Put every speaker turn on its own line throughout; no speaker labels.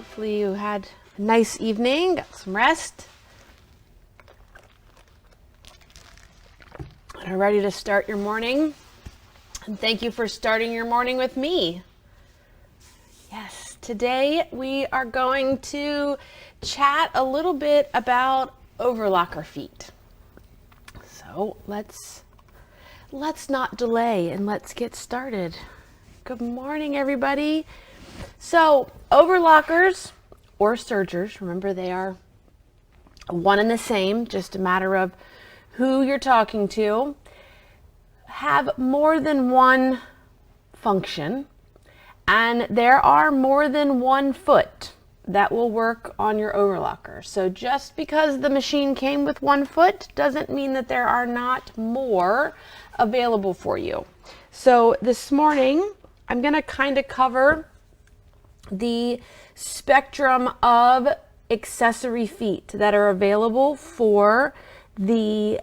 Hopefully you had a nice evening, got some rest, and are ready to start your morning. And thank you for starting your morning with me. Yes, today we are going to chat a little bit about overlocker feet. So let's not delay and let's get started. Good morning, everybody. So overlockers or sergers, remember they are one and the same, just a matter of who you're talking to, have more than one function, and there are more than one foot that will work on your overlocker. So just because the machine came with one foot doesn't mean that there are not more available for you. So this morning I'm going to kind of cover the spectrum of accessory feet that are available for the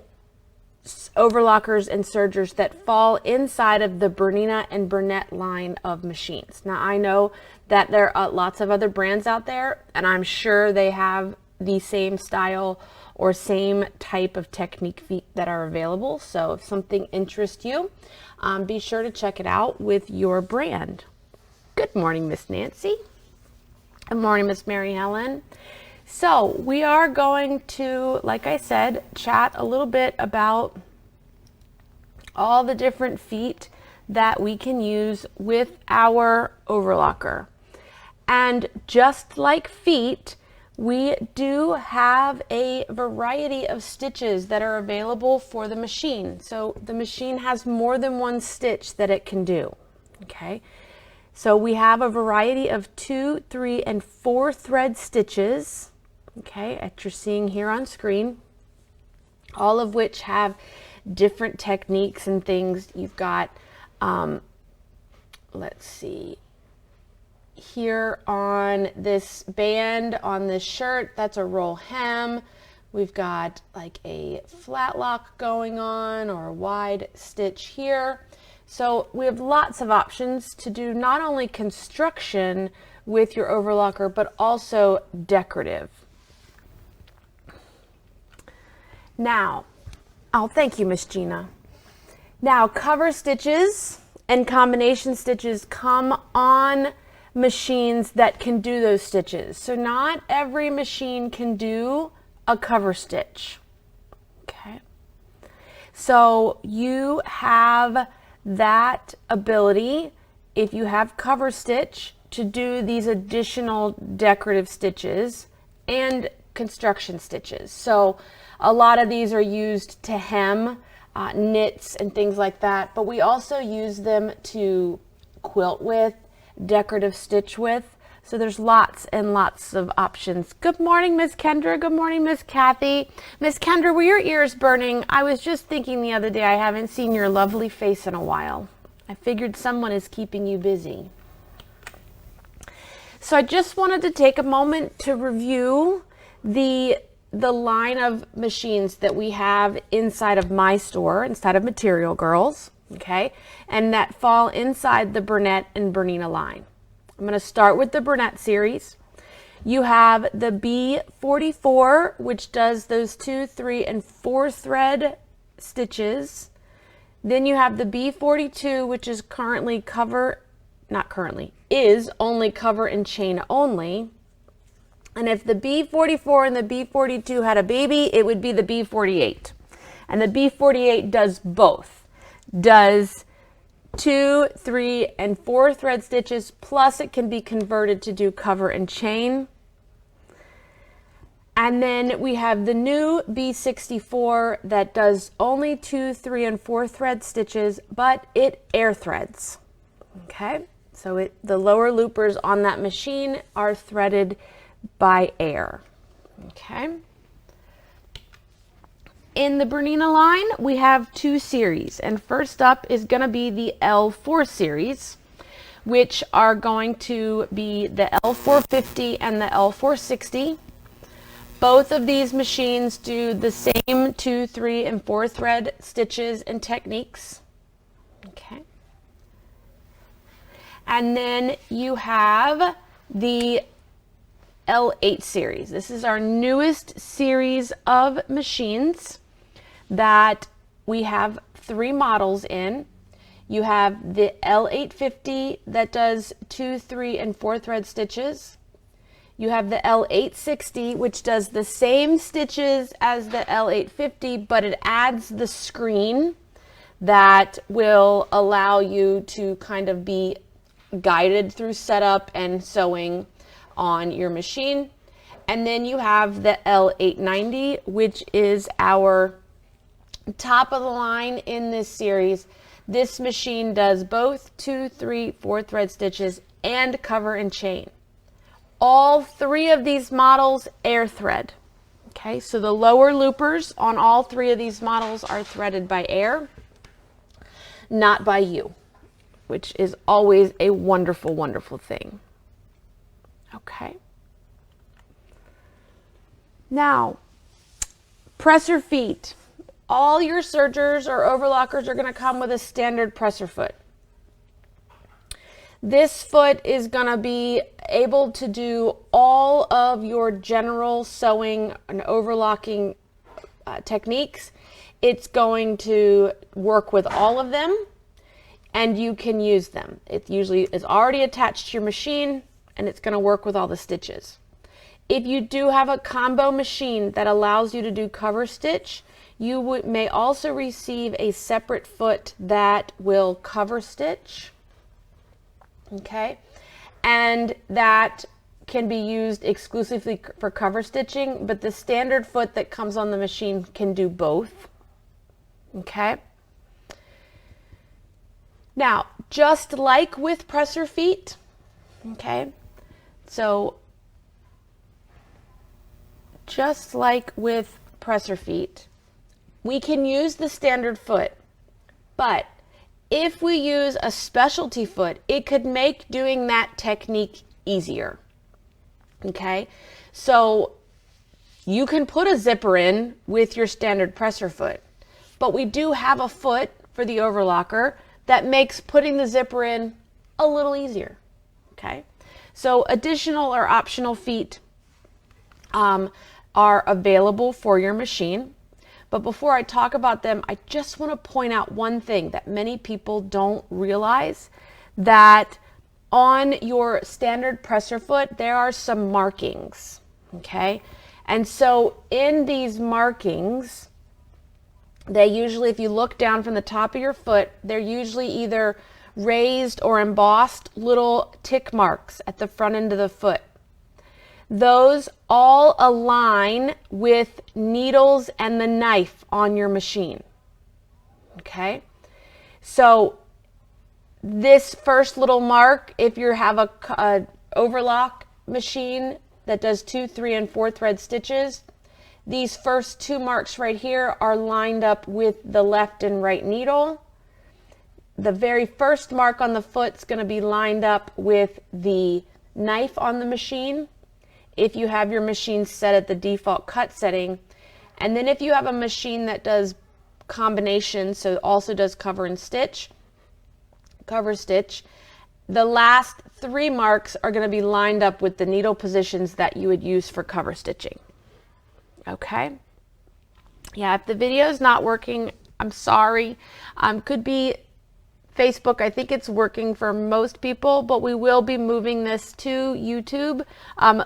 overlockers and sergers that fall inside of the Bernina and Burnett line of machines. Now I know that there are lots of other brands out there, and I'm sure they have the same style or same type of technique feet that are available. So if something interests you, be sure to check it out with your brand. Good morning, Miss Nancy. Good morning, Miss Mary Helen. So we are going to, like I said, chat a little bit about all the different feet that we can use with our overlocker. And just like feet, we do have a variety of stitches that are available for the machine. So the machine has more than one stitch that it can do, okay? So we have a variety of 2, 3, and 4 thread stitches, okay, that you're seeing here on screen, all of which have different techniques and things. You've got, let's see, here on this band on this shirt, that's a roll hem. We've got like a flat lock going on or a wide stitch here. So we have lots of options to do not only construction with your overlocker, but also decorative. Now, oh, thank you, Miss Gina. Now, cover stitches and combination stitches come on machines that can do those stitches. So not every machine can do a cover stitch. Okay. So you have that ability, if you have cover stitch, to do these additional decorative stitches and construction stitches. So a lot of these are used to hem knits and things like that, but we also use them to quilt with, decorative stitch with. So there's lots and lots of options. Good morning, Miss Kendra. Good morning, Miss Kathy. Miss Kendra, were your ears burning? I was just thinking the other day, I haven't seen your lovely face in a while. I figured someone is keeping you busy. So I just wanted to take a moment to review the line of machines that we have inside of my store, inside of Material Girls, okay, and that fall inside the Burnett and Bernina line. I'm going to start with the Burnett series. You have the B44, which does those 2, 3, and 4 thread stitches. Then you have the B42, which is currently is only cover and chain only. And if the B44 and the B42 had a baby, it would be the B48. And the B48 does both. Does 2, 3, and 4 thread stitches, plus it can be converted to do cover and chain. And then we have the new B64 that does only 2, 3, and 4 thread stitches, but it air threads. Okay, so the lower loopers on that machine are threaded by air. Okay. In the Bernina line, we have 2 series, and first up is going to be the L4 series, which are going to be the L450 and the L460. Both of these machines do the same 2, 3, and 4 thread stitches and techniques. Okay. And then you have the L8 series. This is our newest series of machines that we have 3 models in. You have the L850 that does 2, 3, and 4 thread stitches. You have the L860, which does the same stitches as the L850, but it adds the screen that will allow you to kind of be guided through setup and sewing on your machine. And then you have the L890, which is our top of the line in this series. This machine does both 2, 3, 4 thread stitches and cover and chain. All 3 of these models air thread. Okay, so the lower loopers on all 3 of these models are threaded by air, not by you, which is always a wonderful, wonderful thing. Okay. Now, presser feet. All your sergers or overlockers are going to come with a standard presser foot. This foot is going to be able to do all of your general sewing and overlocking techniques. It's going to work with all of them, and you can use them. It usually is already attached to your machine, and it's going to work with all the stitches. If you do have a combo machine that allows you to do cover stitch, you may also receive a separate foot that will cover stitch. Okay, and that can be used exclusively for cover stitching, but the standard foot that comes on the machine can do both. Okay, now just like with presser feet, okay, so just like with presser feet, we can use the standard foot, but if we use a specialty foot, it could make doing that technique easier. Okay, so you can put a zipper in with your standard presser foot, but we do have a foot for the overlocker that makes putting the zipper in a little easier. Okay, so additional or optional feet are available for your machine. But before I talk about them, I just want to point out one thing that many people don't realize, that on your standard presser foot, there are some markings, okay? And so in these markings, they usually, if you look down from the top of your foot, they're usually either raised or embossed little tick marks at the front end of the foot. Those all align with needles and the knife on your machine. Okay, so this first little mark, if you have a overlock machine that does 2, 3, and 4 thread stitches, these first 2 marks right here are lined up with the left and right needle. The very first mark on the foot is going to be lined up with the knife on the machine, if you have your machine set at the default cut setting. And then if you have a machine that does combination, so it also does cover stitch, the last 3 marks are going to be lined up with the needle positions that you would use for cover stitching. Okay, yeah, if the video is not working, I'm sorry. Could be Facebook. I think it's working for most people, but we will be moving this to YouTube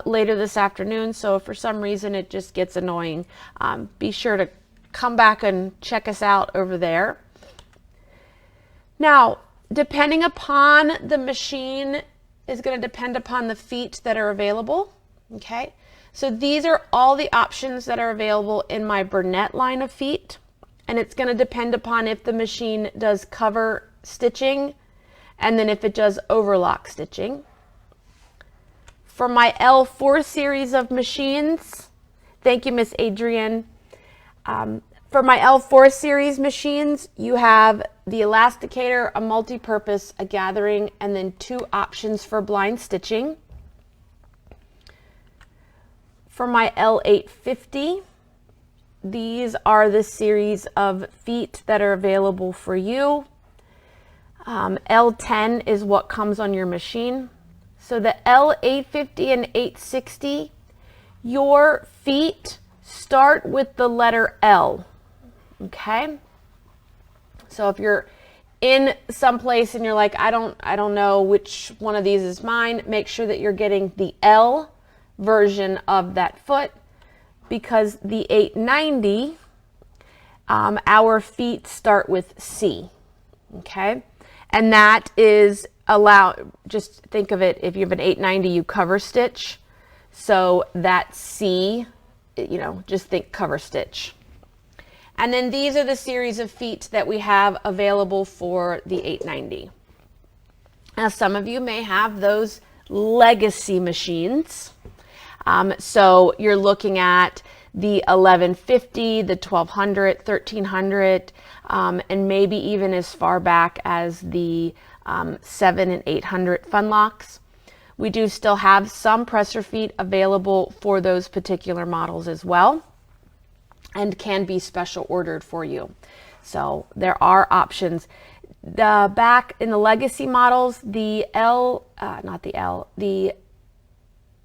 later this afternoon. So if for some reason it just gets annoying, be sure to come back and check us out over there. Now, depending upon the machine is going to depend upon the feet that are available. Okay, so these are all the options that are available in my Burnett line of feet, and it's going to depend upon if the machine does cover stitching and then if it does overlock stitching. For my L4 series of machines, thank you, Miss Adrienne. For my L4 series machines, you have the elasticator, a multi-purpose, a gathering, and then 2 options for blind stitching. For my L850, these are the series of feet that are available for you. L10 is what comes on your machine. So the L850 and 860 your feet start with the letter L, okay? So if you're in some place and you're like, I don't know which one of these is mine, make sure that you're getting the L version of that foot, because the 890, our feet start with C, okay? And that is just think of it, if you have an 890, you cover stitch. So that C, just think cover stitch. And then these are the series of feet that we have available for the 890. Now, some of you may have those legacy machines. So you're looking at the 1150, the 1200, 1300, and maybe even as far back as the 7 and 800 fun locks. We do still have some presser feet available for those particular models as well, and can be special ordered for you. So there are options. Back in the legacy models, the the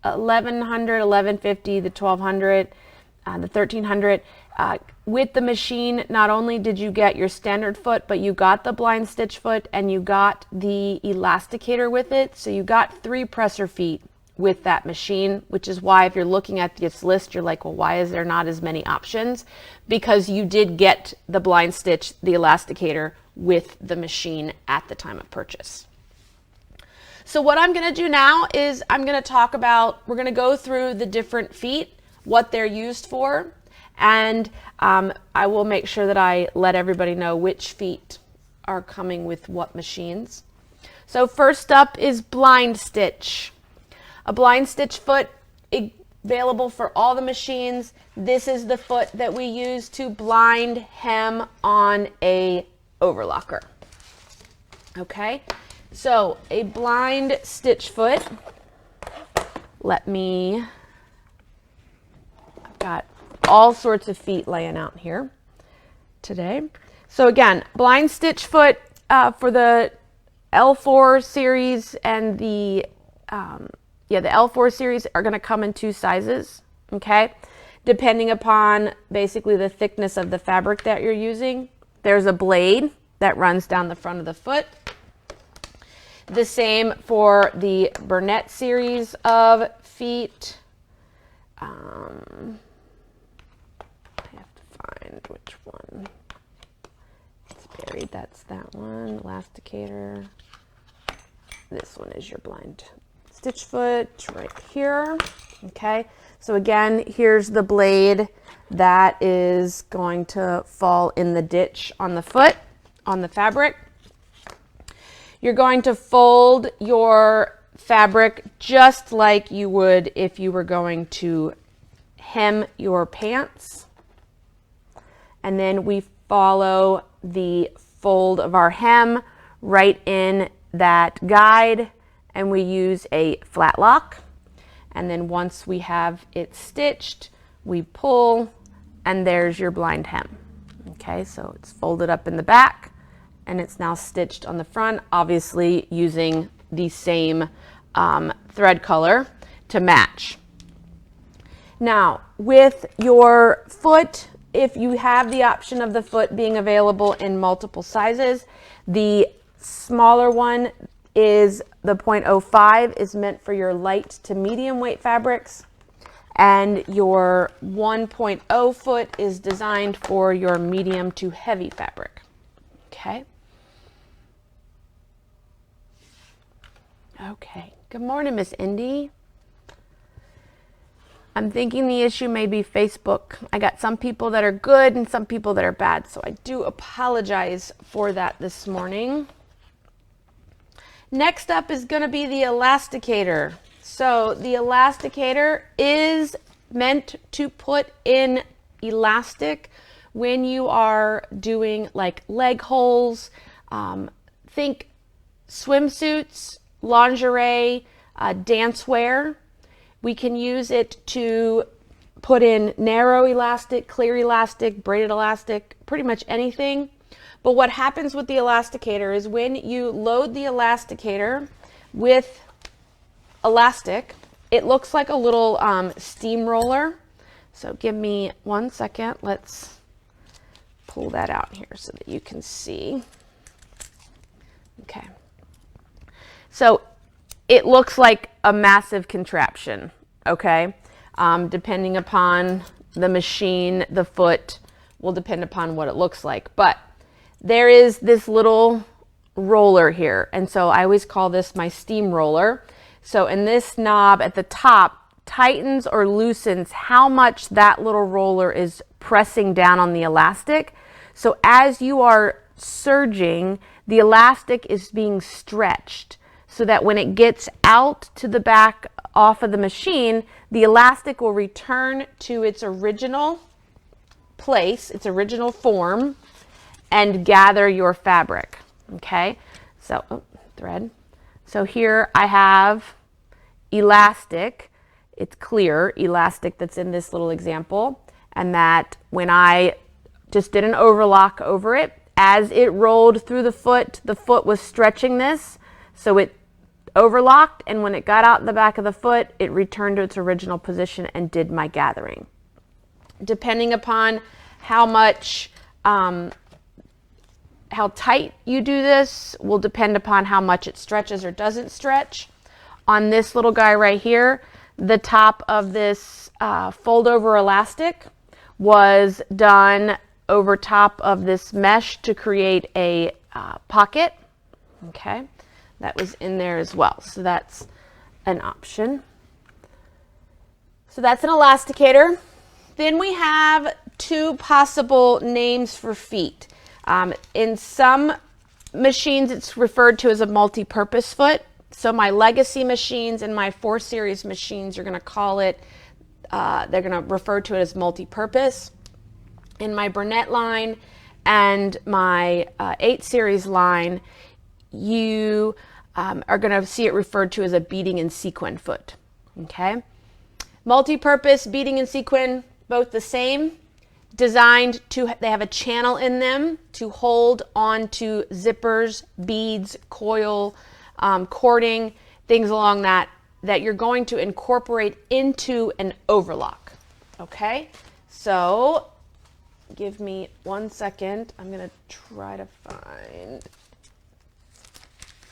1100, 1150, the 1200, the 1300, with the machine, not only did you get your standard foot, but you got the blind stitch foot and you got the elasticator with it. So you got 3 presser feet with that machine, which is why if you're looking at this list, you're like, well, why is there not as many options? Because you did get the blind stitch, the elasticator with the machine at the time of purchase. So what I'm gonna do now is we're gonna go through the different feet, what they're used for, and I will make sure that I let everybody know which feet are coming with what machines. So first up is blind stitch. A blind stitch foot available for all the machines. This is the foot that we use to blind hem on a overlocker. Okay, so a blind stitch foot. I've got all sorts of feet laying out here today. So again, blind stitch foot for the L4 series and the L4 series are going to come in 2 sizes, okay? Depending upon basically the thickness of the fabric that you're using. There's a blade that runs down the front of the foot. The same for the Burnett series of feet. I have to find which one. It's buried, that's that one. Elasticator. This one is your blind stitch foot right here. Okay, so again, here's the blade that is going to fall in the ditch on the foot, on the fabric. You're going to fold your fabric just like you would if you were going to hem your pants. And then we follow the fold of our hem right in that guide, and we use a flat lock. And then once we have it stitched, we pull, and there's your blind hem. Okay, so it's folded up in the back, and it's now stitched on the front, obviously using the same thread color to match. Now, with your foot, if you have the option of the foot being available in multiple sizes, the smaller one is the 0.05 is meant for your light to medium weight fabrics, and your 1.0 foot is designed for your medium to heavy fabric. Okay. Okay. Good morning, Miss Indy. I'm thinking the issue may be Facebook. I got some people that are good and some people that are bad, so I do apologize for that this morning. Next up is going to be the elasticator. So the elasticator is meant to put in elastic when you are doing like leg holes. Think swimsuits, lingerie, dancewear. We can use it to put in narrow elastic, clear elastic, braided elastic, pretty much anything. But what happens with the elasticator is when you load the elasticator with elastic, it looks like a little steamroller. So give me 1 second. Let's pull that out here so that you can see. Okay. So it looks like a massive contraption, okay? Depending upon the machine, the foot will depend upon what it looks like. But there is this little roller here. And so I always call this my steam roller. So in this knob at the top tightens or loosens how much that little roller is pressing down on the elastic. So as you are surging, the elastic is being stretched so that when it gets out to the back off of the machine, the elastic will return to its original place, its original form, and gather your fabric. Okay, so thread. So here I have elastic. It's clear elastic that's in this little example, and that when I just did an overlock over it, as it rolled through the foot was stretching this, so it overlocked, and when it got out in the back of the foot, it returned to its original position and did my gathering. Depending upon how much, how tight you do this will depend upon how much it stretches or doesn't stretch. On this little guy right here, the top of this fold over elastic was done over top of this mesh to create a pocket. Okay, that was in there as well. So that's an option. So that's an elasticator. Then we have two possible names for feet. In some machines, it's referred to as a multi-purpose foot. So my legacy machines and my 4 series machines are going to call it, they're going to refer to it as multi-purpose. In my Burnett line and my 8 series line, you are going to see it referred to as a beading and sequin foot. Okay, multi-purpose, beading and sequin, both the same. Designed to, they have a channel in them to hold onto zippers, beads, coil, cording, things along that you're going to incorporate into an overlock. Okay, so give me 1 second. I'm going to try to find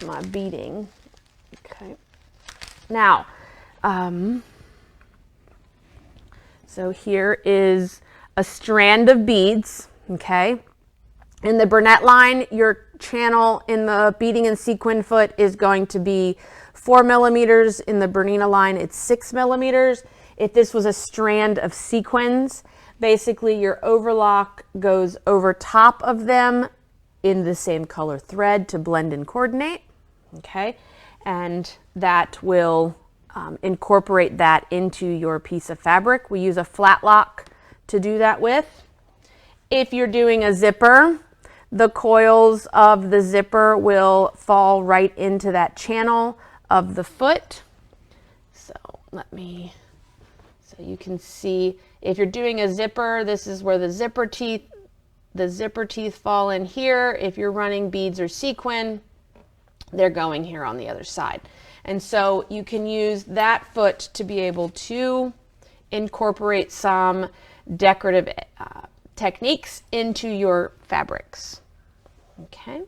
my beading. Okay, now, so here is a strand of beads. Okay, in the Burnett line, your channel in the beading and sequin foot is going to be 4 millimeters. In the Bernina line, it's 6 millimeters. If this was a strand of sequins, basically your overlock goes over top of them in the same color thread to blend and coordinate. Okay, and that will incorporate that into your piece of fabric. We use a flat lock to do that with. If you're doing a zipper, the coils of the zipper will fall right into that channel of the foot. So so you can see if you're doing a zipper, this is where the zipper teeth fall in here. If you're running beads or sequin, they're going here on the other side. And so you can use that foot to be able to incorporate some decorative techniques into your fabrics. Okay.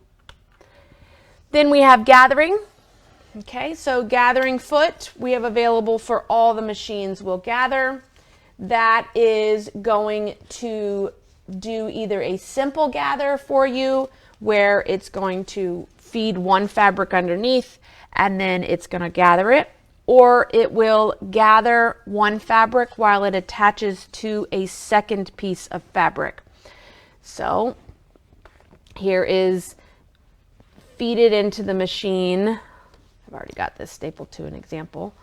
Then we have gathering. Okay, so gathering foot we have available for all the machines we'll gather. That is going to do either a simple gather for you where it's going to feed one fabric underneath and then it's going to gather it, or it will gather one fabric while it attaches to a second piece of fabric. So here is feed it into the machine. I've already got this stapled to an example.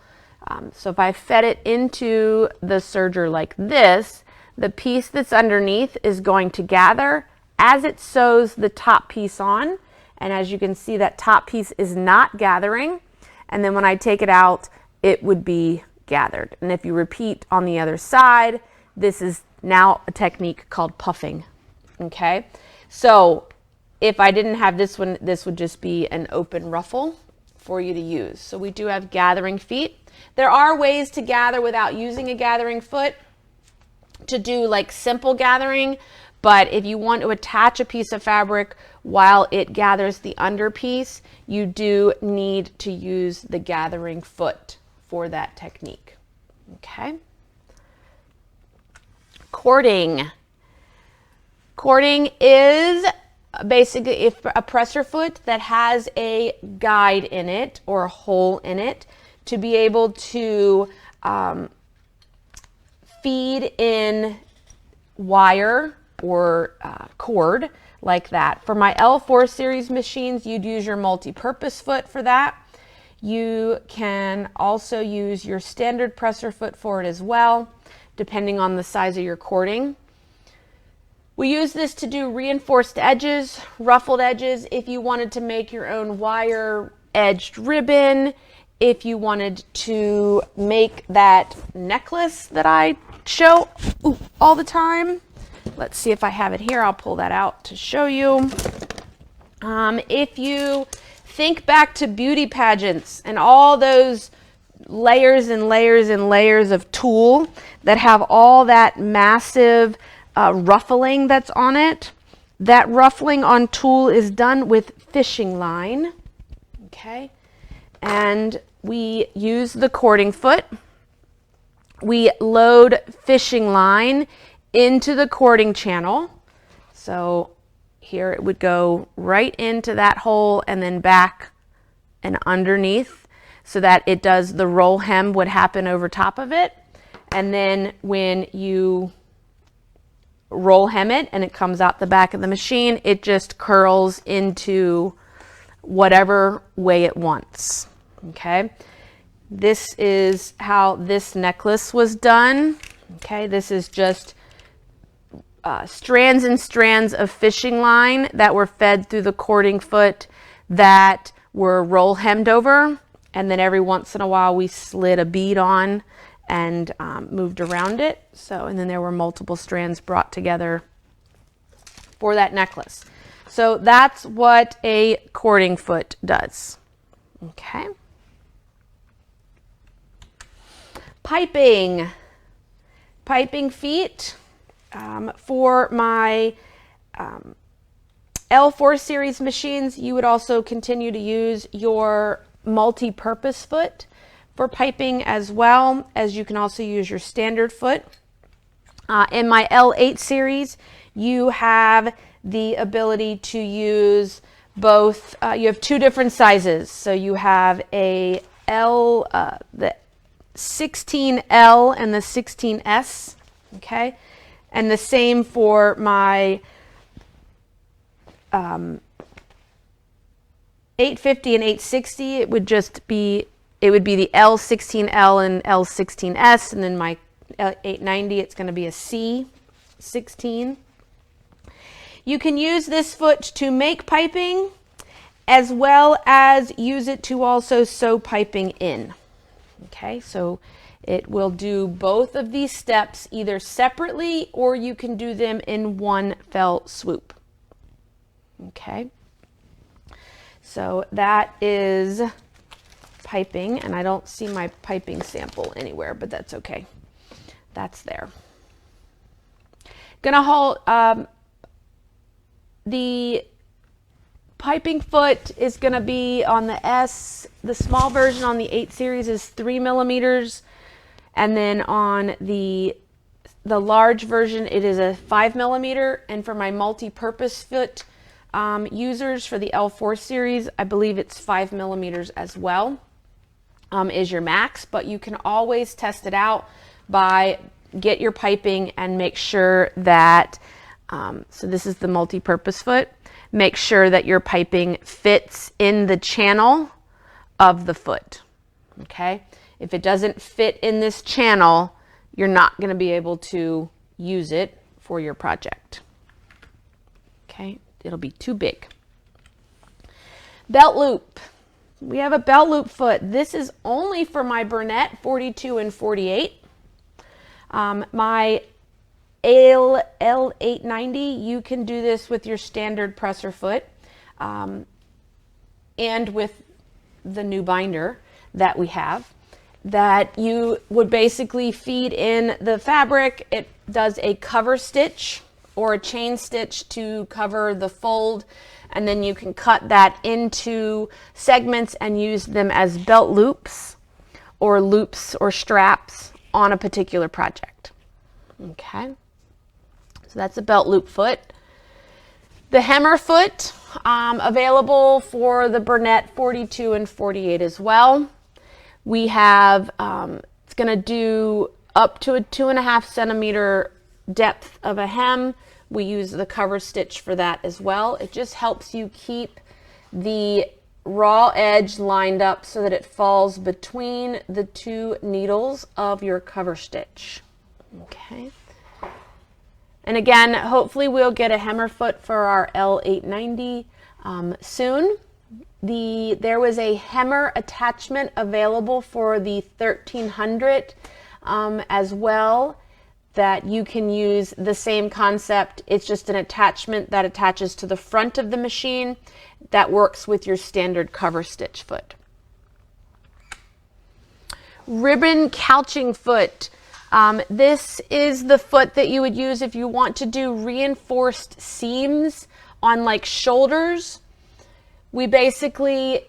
So if I fed it into the serger like this, the piece that's underneath is going to gather as it sews the top piece on. And as you can see, that top piece is not gathering. And then when I take it out, it would be gathered. And if you repeat on the other side, this is now a technique called puffing. Okay, so if I didn't have this one, this would just be an open ruffle for you to use. So we do have gathering feet. There are ways to gather without using a gathering foot, to do like simple gathering, but if you want to attach a piece of fabric while it gathers the under piece, you do need to use the gathering foot for that technique. Okay. Cording. Cording is basically a presser foot that has a guide in it or a hole in it to be able to feed in wire or cord like that. For my L4 series machines, you'd use your multi-purpose foot for that. You can also use your standard presser foot for it as well, depending on the size of your cording. We use this to do reinforced edges, ruffled edges, if you wanted to make your own wire edged ribbon, if you wanted to make that necklace that I show all the time. Let's see if I have it here. I'll pull that out to show you. If you think back to beauty pageants and all those layers and layers and layers of tulle that have all that massive ruffling that's on it, that ruffling on tulle is done with fishing line. Okay, and we use the cording foot. We load fishing line into the cording channel. So here it would go right into that hole and then back and underneath, so that it does the roll hem would happen over top of it. And then when you roll hem it and it comes out the back of the machine, it just curls into whatever way it wants. Okay, this is how this necklace was done. Okay, this is just strands and strands of fishing line that were fed through the cording foot that were roll hemmed over, and then every once in a while we slid a bead on and moved around it. So, and then there were multiple strands brought together for that necklace. So that's what a cording foot does. Okay. Piping. Piping feet. For my L4 series machines, you would also continue to use your multi-purpose foot for piping, as well as you can also use your standard foot. In my L8 series, you have the ability to use both. You have two different sizes. So you have a the 16L and the 16S. Okay. And the same for my 850 and 860. It would be the L16L and L16S, and then my 890, it's going to be a C16. You can use this foot to make piping, as well as use it to also sew piping in. Okay, so it will do both of these steps either separately, or you can do them in one fell swoop. Okay, so that is piping, and I don't see my piping sample anywhere, but that's okay. That's there. Gonna hold the piping foot is gonna be on the S. The small version on the 8 series is 3 millimeters. And then on the large version, it is a 5 millimeter. And for my multi-purpose foot users for the L4 series, I believe it's 5 millimeters as well, is your max. But you can always test it out by get your piping and make sure that, so this is the multi-purpose foot, make sure that your piping fits in the channel of the foot. Okay. If it doesn't fit in this channel, you're not going to be able to use it for your project. Okay, it'll be too big. Belt loop. We have a belt loop foot. This is only for my Burnett 42 and 48. My L890, you can do this with your standard presser foot, and with the new binder that we have, that you would basically feed in the fabric. It does a cover stitch or a chain stitch to cover the fold, and then you can cut that into segments and use them as belt loops or straps on a particular project. Okay, so that's a belt loop foot. The hemmer foot, available for the Burnett 42 and 48 as well. We have, it's going to do up to a 2.5 centimeter depth of a hem. We use the cover stitch for that as well. It just helps you keep the raw edge lined up so that it falls between the two needles of your cover stitch. Okay. And again, hopefully we'll get a hemmer foot for our L890 soon. There was a hemmer attachment available for the 1300 as well, that you can use the same concept. It's just an attachment that attaches to the front of the machine that works with your standard cover stitch foot. Ribbon couching foot. This is the foot that you would use if you want to do reinforced seams on like shoulders. We basically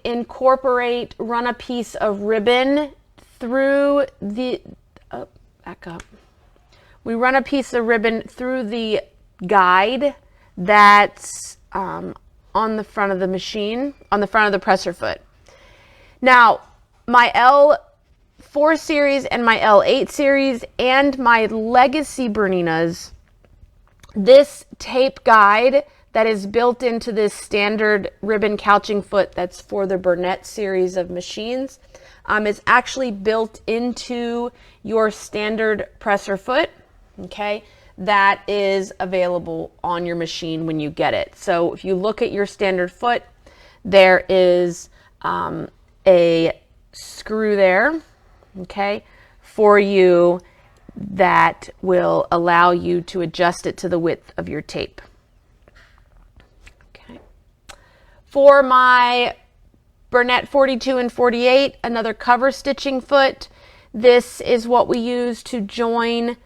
run a piece of ribbon through the, back up. We run a piece of ribbon through the guide that's on the front of the machine, on the front of the presser foot. Now, my L4 series and my L8 series and my Legacy Berninas, this tape guide that is built into this standard ribbon couching foot that's for the Burnett series of machines is actually built into your standard presser foot. Okay, that is available on your machine when you get it. So if you look at your standard foot, there is a screw there, okay, for you that will allow you to adjust it to the width of your tape. Okay. For my Burnett 42 and 48, another cover stitching foot. This is what we use to join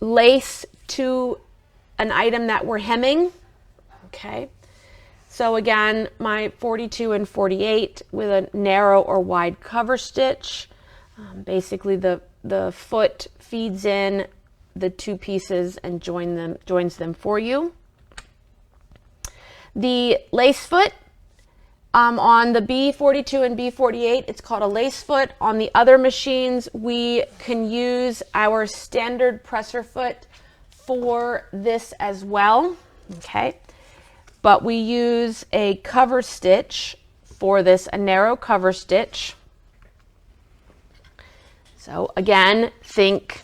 lace to an item that we're hemming. Okay, so again, my 42 and 48 with a narrow or wide cover stitch. Basically the foot feeds in the two pieces and joins them for you. The lace foot, on the B42 and B48, it's called a lace foot. On the other machines, we can use our standard presser foot for this as well, okay? But we use a cover stitch for this, a narrow cover stitch. So again, think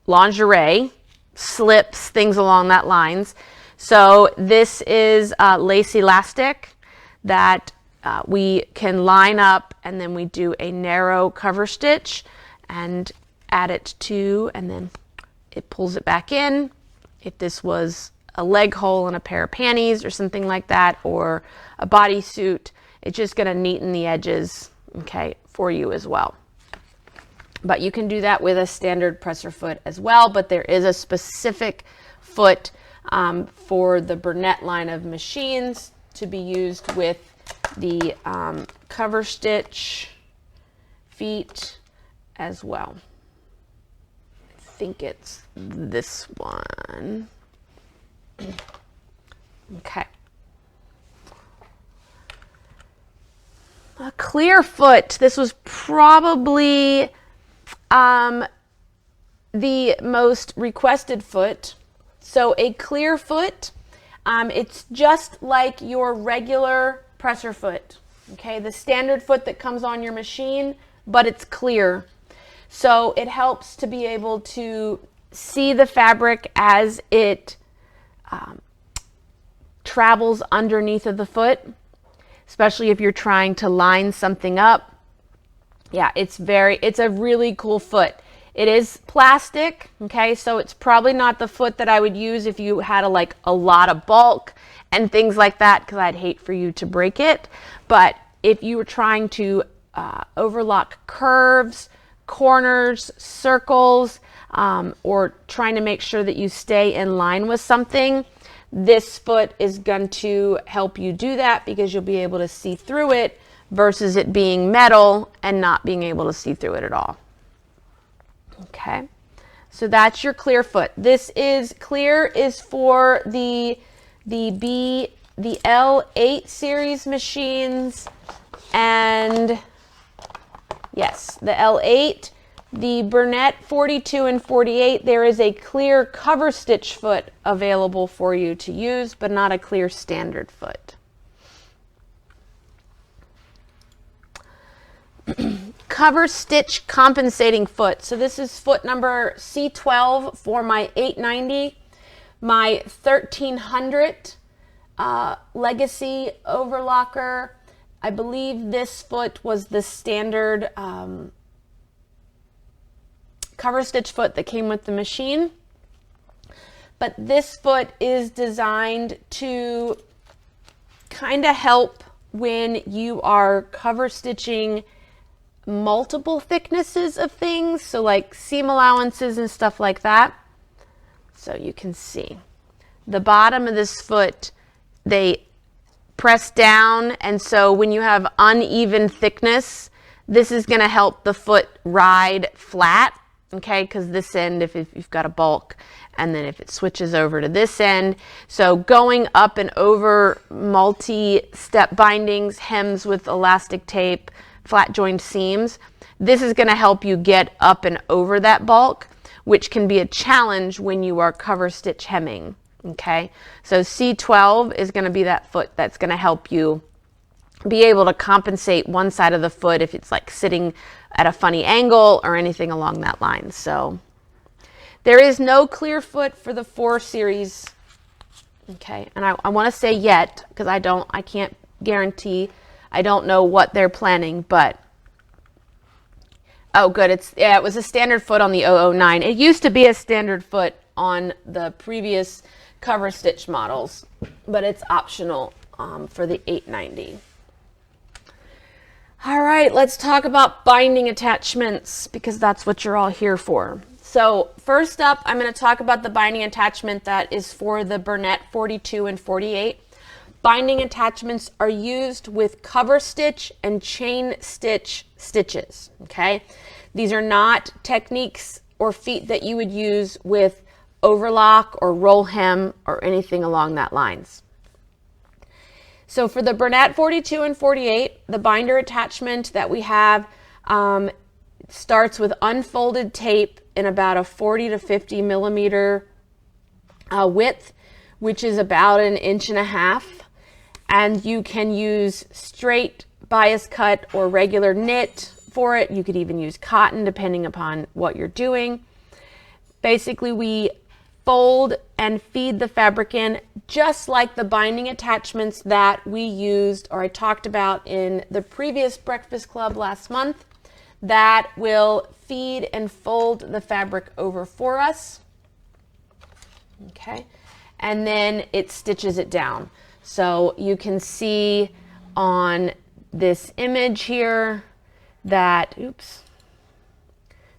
lingerie, slips, things along that lines. So this is lace elastic that we can line up, and then we do a narrow cover stitch and add it to, and then it pulls it back in. If this was a leg hole in a pair of panties or something like that, or a bodysuit, it's just going to neaten the edges, okay, for you as well. But you can do that with a standard presser foot as well, but there is a specific foot for the Burnett line of machines to be used with the cover stitch feet as well. I think it's this one. Okay. A clear foot. This was probably the most requested foot. So a clear foot, it's just like your regular presser foot, okay? The standard foot that comes on your machine, but it's clear. So it helps to be able to see the fabric as it travels underneath of the foot, especially if you're trying to line something up. Yeah, it's a really cool foot. It is plastic, okay, so it's probably not the foot that I would use if you had a lot of bulk and things like that, because I'd hate for you to break it. But if you were trying to overlock curves, corners, circles, or trying to make sure that you stay in line with something, this foot is going to help you do that because you'll be able to see through it versus it being metal and not being able to see through it at all. Okay, so that's your clear foot. This is clear is for the L8 series machines, and yes, the L8, the Burnett 42 and 48, there is a clear cover stitch foot available for you to use, but not a clear standard foot. Cover stitch compensating foot. So this is foot number C12 for my 890, my 1300 Legacy Overlocker. I believe this foot was the standard cover stitch foot that came with the machine. But this foot is designed to kind of help when you are cover stitching multiple thicknesses of things, so like seam allowances and stuff like that. So you can see the bottom of this foot, they press down, and so when you have uneven thickness, this is going to help the foot ride flat, okay, because this end, if you've got a bulk, and then if it switches over to this end, so going up and over multi-step bindings, hems with elastic tape, flat joined seams, this is going to help you get up and over that bulk, which can be a challenge when you are cover stitch hemming. Okay, so C12 is going to be that foot that's going to help you be able to compensate one side of the foot if it's like sitting at a funny angle or anything along that line. So there is no clear foot for the 4 series. Okay, and I want to say yet, because I can't guarantee, I don't know what they're planning, but oh good, it was a standard foot on the 009. It used to be a standard foot on the previous cover stitch models, but it's optional for the 890. All right, let's talk about binding attachments because that's what you're all here for. So first up, I'm going to talk about the binding attachment that is for the Burnett 42 and 48. Binding attachments are used with cover stitch and chain stitch stitches, okay? These are not techniques or feet that you would use with overlock or roll hem or anything along that lines. So for the Burnett 42 and 48, the binder attachment that we have starts with unfolded tape in about a 40 to 50 millimeter width, which is about 1.5 inches. And you can use straight bias cut or regular knit for it. You could even use cotton depending upon what you're doing. Basically, we fold and feed the fabric in just like the binding attachments that we used or I talked about in the previous Breakfast Club last month that will feed and fold the fabric over for us. Okay, and then it stitches it down. So you can see on this image here that, oops,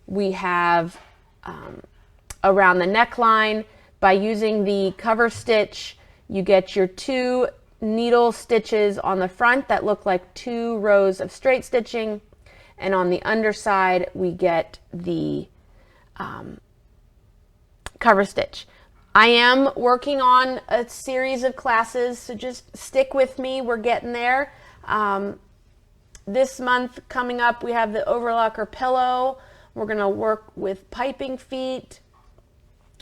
we have around the neckline, by using the cover stitch, you get your 2 needle stitches on the front that look like 2 rows of straight stitching, and on the underside we get the cover stitch. I am working on a series of classes, so just stick with me. We're getting there. This month coming up, we have the Overlocker pillow. We're going to work with piping feet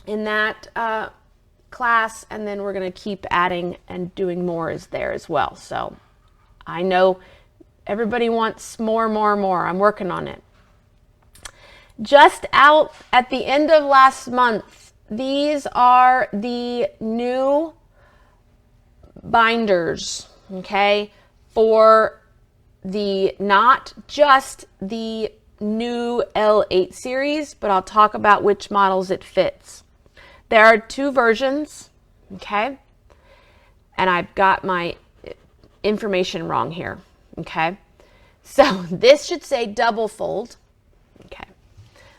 in that class, and then we're going to keep adding and doing more is there as well. So I know everybody wants more. I'm working on it. Just out at the end of last month, these are the new binders, okay, for the, not just the new L8 series, but I'll talk about which models it fits. There are 2 versions, okay, and I've got my information wrong here. Okay, so this should say double fold. Okay,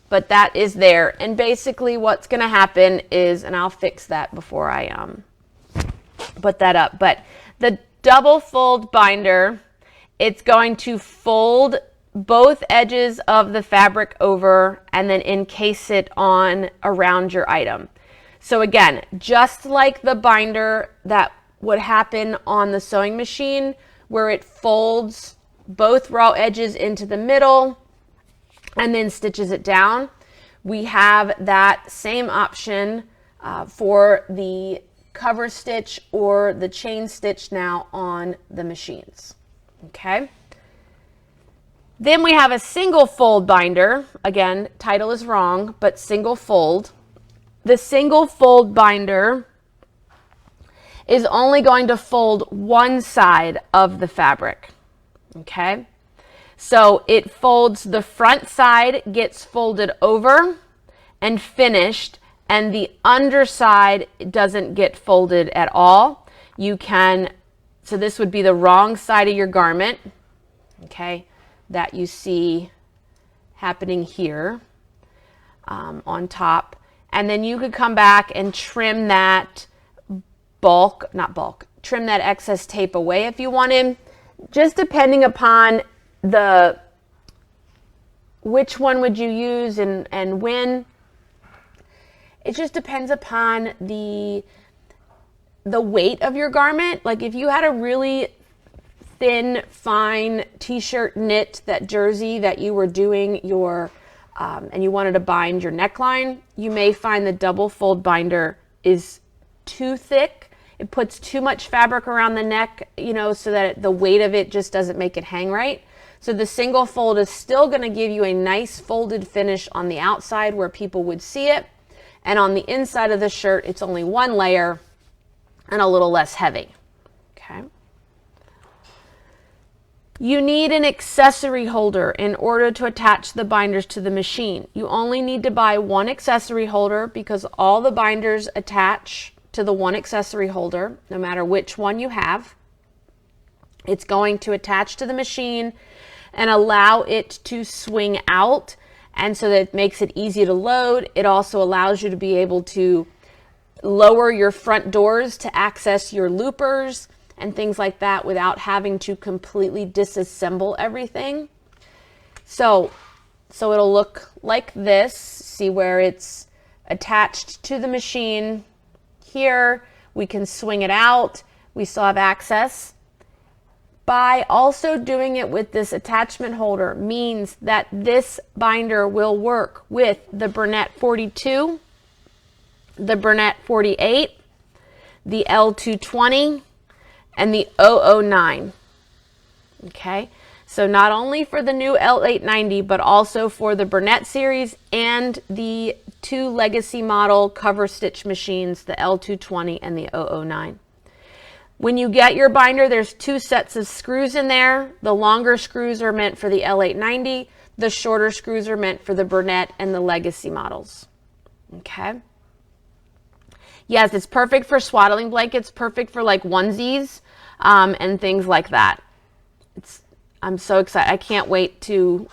but that is there. And basically what's going to happen is, and I'll fix that before I put that up, but the double fold binder, it's going to fold both edges of the fabric over and then encase it on around your item. So again, just like the binder that would happen on the sewing machine, where it folds both raw edges into the middle and then stitches it down, we have that same option for the cover stitch or the chain stitch now on the machines. Okay. Then we have a single fold binder. Again, title is wrong, but single fold. The single fold binder is only going to fold one side of the fabric. Okay. So it folds, the front side gets folded over and finished, and the underside doesn't get folded at all. You can, so this would be the wrong side of your garment, okay, that you see happening here on top. And then you could come back and trim that trim that excess tape away if you wanted, just depending upon which one would you use and when. It just depends upon the weight of your garment. Like if you had a really thin, fine t-shirt knit, that jersey that you were doing your, and you wanted to bind your neckline, you may find the double fold binder is too thick. It puts too much fabric around the neck, you know, so that the weight of it just doesn't make it hang right. So the single fold is still going to give you a nice folded finish on the outside where people would see it. And on the inside of the shirt, it's only one layer and a little less heavy. Okay. You need an accessory holder in order to attach the binders to the machine. You only need to buy one accessory holder because all the binders attach to the one accessory holder, no matter which one you have. It's going to attach to the machine and allow it to swing out, and so that it makes it easy to load. It also allows you to be able to lower your front doors to access your loopers and things like that without having to completely disassemble everything. So it'll look like this. See where it's attached to the machine. Here we can swing it out. We still have access. By also doing it with this attachment holder means that this binder will work with the Burnett 42, the Burnett 48, the L220, and the 009. Okay, so not only for the new L890, but also for the Burnett series and the two legacy model cover stitch machines, the L220 and the 009. When you get your binder, there's two sets of screws in there. The longer screws are meant for the L890. The shorter screws are meant for the Burnett and the legacy models. Okay. Yes, it's perfect for swaddling blankets, perfect for like onesies and things like that. I'm so excited. I can't wait to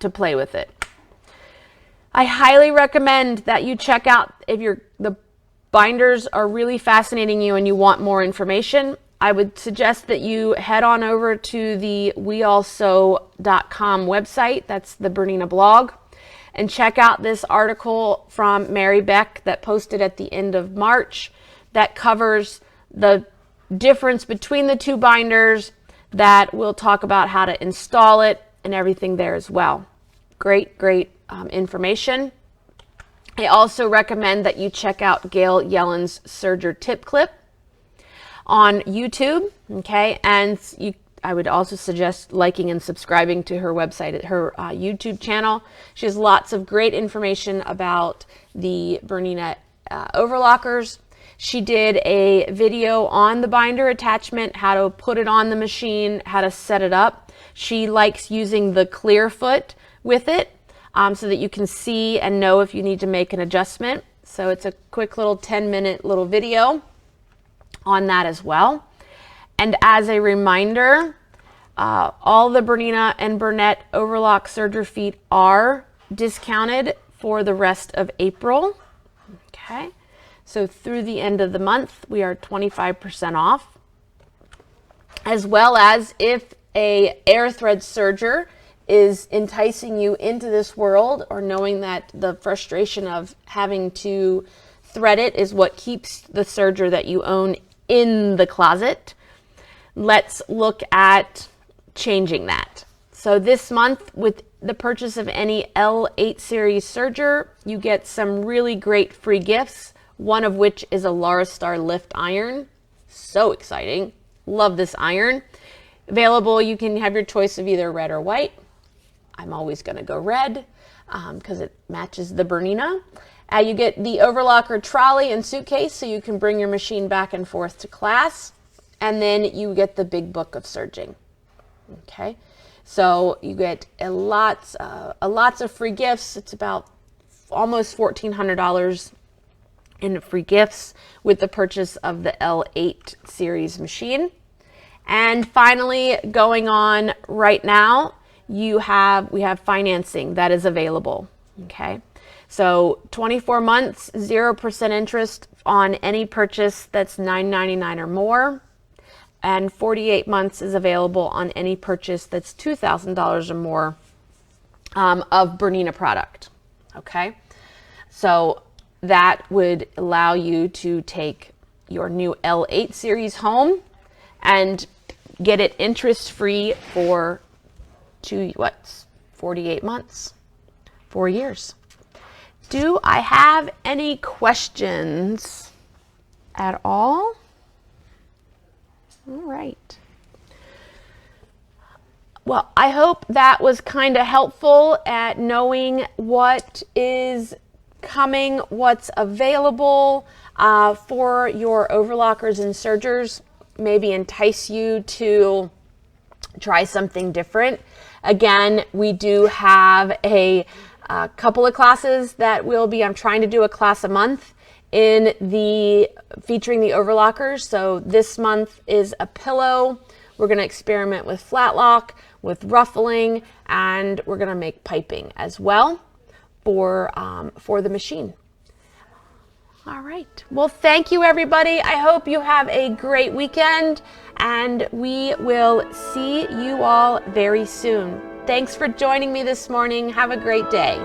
play with it. I highly recommend that you check out, if the binders are really fascinating you and you want more information, I would suggest that you head on over to the weallsew.com website. That's the Bernina blog. And check out this article from Mary Beck that posted at the end of March that covers the difference between the two binders, that we'll talk about how to install it and everything there as well. Great information. I also recommend that you check out Gail Yellen's Serger tip clip on YouTube, okay? And I would also suggest liking and subscribing to her website, her YouTube channel. She has lots of great information about the Bernina overlockers. She did a video on the binder attachment, how to put it on the machine, how to set it up. She likes using the clear foot with it, so that you can see and know if you need to make an adjustment. So it's a quick little 10-minute little video on that as well. And as a reminder, All the Bernina and Burnett Overlock Serger feet are discounted for the rest of April. Okay, so through the end of the month, we are 25% off. As well as if a air thread serger is enticing you into this world, or knowing that the frustration of having to thread it is what keeps the serger that you own in the closet, let's look at changing that. So this month, with the purchase of any L8 series serger, you get some really great free gifts, one of which is a Laristar lift iron. So exciting. Love this iron. Available, you can have your choice of either red or white. I'm always going to go red because it matches the Bernina. You get the Overlocker trolley and suitcase, so you can bring your machine back and forth to class. And then you get the big book of serging. Okay, so you get lots of free gifts. It's about almost $1,400 in free gifts with the purchase of the L8 series machine. And finally, going on right now, we have financing that is available. Okay, so 24 months, 0% interest on any purchase that's $9.99 or more. And 48 months is available on any purchase that's $2,000 or more of Bernina product. Okay, so that would allow you to take your new L8 series home and get it interest free for 48 months, 4 years. Do I have any questions at all? All right. Well, I hope that was kind of helpful at knowing what is coming, what's available for your overlockers and sergers, maybe entice you to try something different. Again, we do have a couple of classes that I'm trying to do a class a month featuring the overlockers. So this month is a pillow. We're going to experiment with flat lock, with ruffling, and we're going to make piping as well for the machine. All right. Well, thank you, everybody. I hope you have a great weekend, and we will see you all very soon. Thanks for joining me this morning. Have a great day.